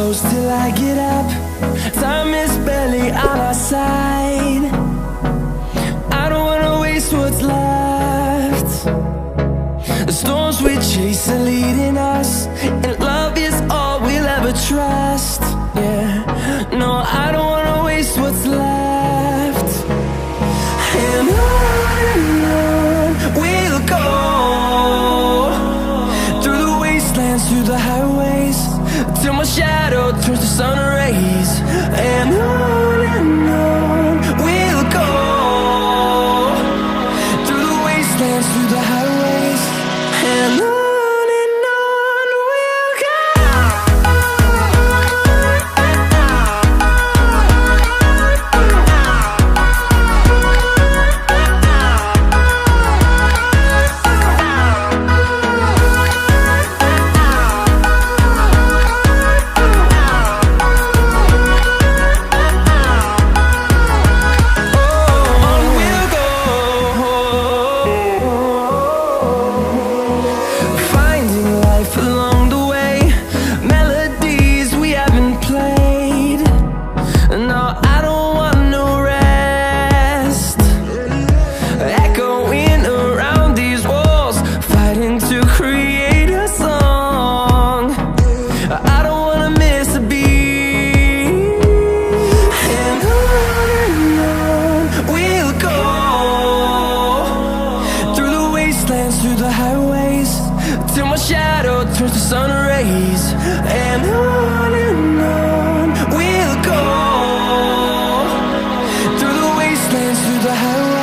close till I get up. Time is barely on our side. I don't wanna waste what's left. The storms we chase are leading us, and love is all we'll ever trust. Yeah, no, I don't wanna waste what's left. And on we'll go, through the wastelands, through the highways, till my shadow turns to sun rays. And on we'll go, through the wastelands, through the highways, and on we'll go. Through the highways, till my shadow turns to sun rays. And on we'll go, through the wastelands, through the highways.